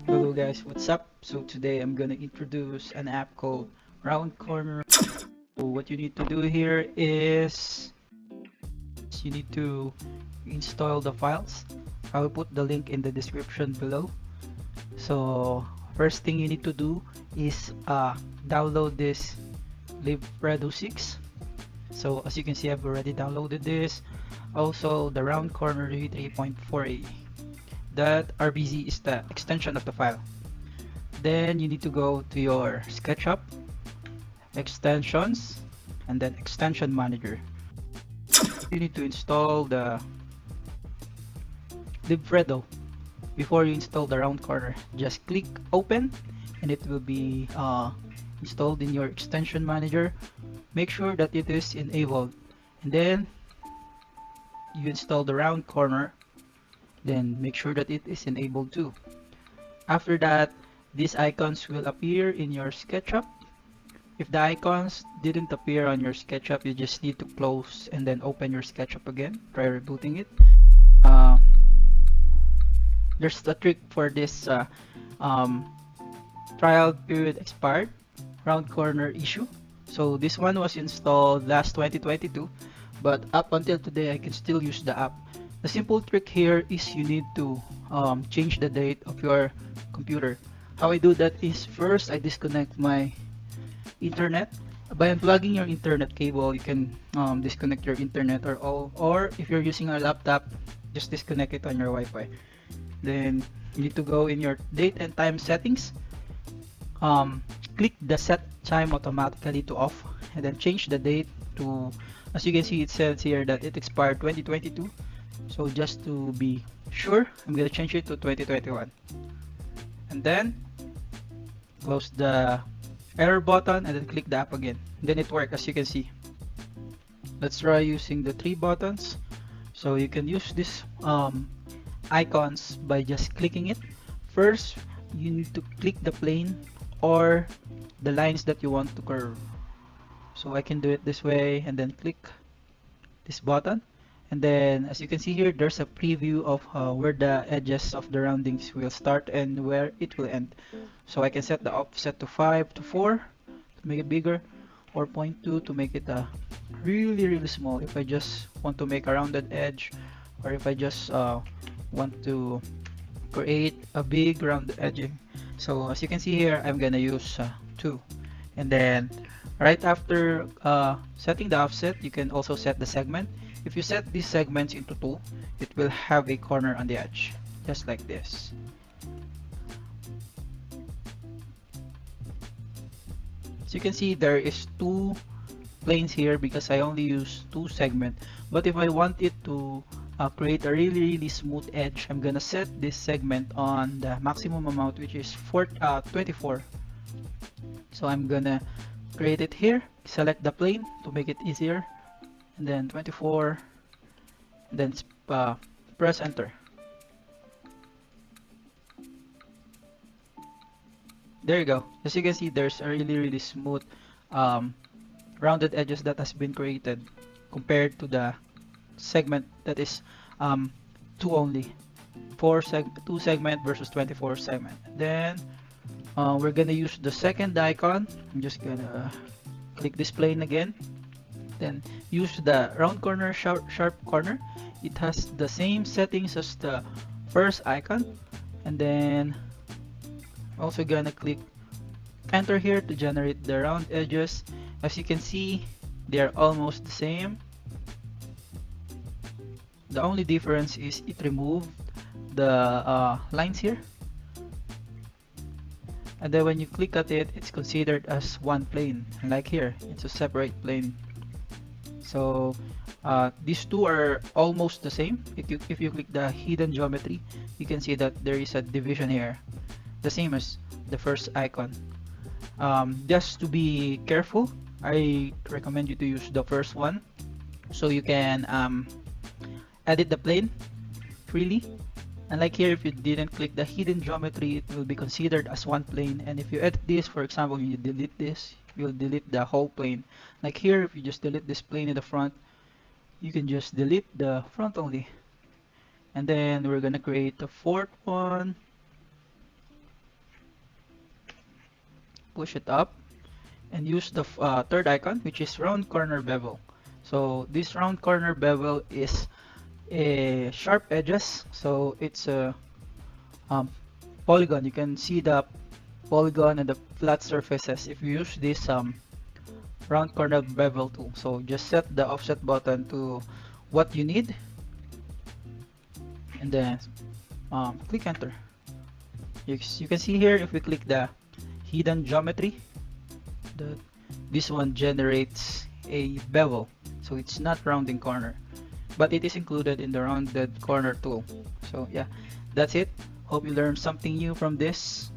Hello guys, what's up? So today I'm gonna introduce an app called RoundCorner. So what you need to do here is you need to install the files. I will put the link in the description below. So first thing you need to do is download this libredo 6. So as you can see, I've already downloaded this. Also the RoundCorner v3.4a. That RBZ is the extension of the file. Then you need to go to your Sketchup, extensions, and then extension manager. You need to install the libredo. Before you install the RoundCorner, just click open and it will be installed in your extension manager. Make sure that it is enabled, and then you install the RoundCorner, then make sure that it is enabled too. After that, these icons will appear in your SketchUp. If the icons didn't appear on your SketchUp, you just need to close and then open your SketchUp again. Try rebooting it. Uh, there's a trick for this um, trial period expired RoundCorner issue. So this one was installed last 2022, but up until today I can still use the app. The simple trick here is you need to change the date of your computer. How I do that is first I disconnect my internet. By unplugging your internet cable, you can disconnect your internet or if you're using a laptop, just disconnect it on your Wi-Fi. Then you need to go in your date and time settings. Click the set time automatically to off and then change the date to, as you can see, it says here that it expired 2022. So just to be sure, I'm gonna change it to 2021. And then close the error button and then click the app again. Then it works, as you can see. Let's try using the three buttons. So you can use this icons by just clicking it. First, you need to click the plane or the lines that you want to curve. So I can do it this way and then click this button. And then as you can see here, there's a preview of where the edges of the roundings will start and where it will end. So I can set the offset to 5 to 4 to make it bigger, or 0.2 to make it really small if I just want to make a rounded edge, or if I just want to create a big round edging. So as you can see here, I'm gonna use 2. And then right after setting the offset, you can also set the segment. If you set these segments into 2, it will have a corner on the edge, just like this. So you can see there is 2 planes here because I only use 2 segments. But if I want it to create a really smooth edge, I'm gonna set this segment on the maximum amount, which is 24. So I'm gonna create it here, select the plane to make it easier, and then 24, then press enter. There you go. As you can see, there's a really smooth rounded edges that has been created compared to the segment that is 2 only. 2 segment versus 24 segment. Then we're gonna use the second icon. I'm just gonna click this plane again. Then use the round corner, sharp corner. It has the same settings as the first icon. And then also gonna click enter here to generate the round edges. As you can see, they are almost the same. The only difference is it removed the lines here. And then when you click at it, it's considered as one plane. And like here, it's a separate plane. So these two are almost the same. If you click the hidden geometry, you can see that there is a division here, the same as the first icon. Just to be careful, I recommend you to use the first one so you can edit the plane freely. And like here, if you didn't click the hidden geometry, it will be considered as one plane. And if you edit this, for example, you delete this, you'll delete the whole plane. Like here, if you just delete this plane in the front, you can just delete the front only. And then we're gonna create the fourth one, push it up, and use the third icon, which is round corner bevel. So this round corner bevel is a sharp edges, so it's a um, polygon. You can see the polygon and the flat surfaces if you use this round corner bevel tool. So just set the offset button to what you need, and then click enter. You can see here, if we click the hidden geometry, the, this one generates a bevel, so it's not rounding corner, but it is included in the rounded corner tool. So yeah, that's it. Hope you learned something new from this.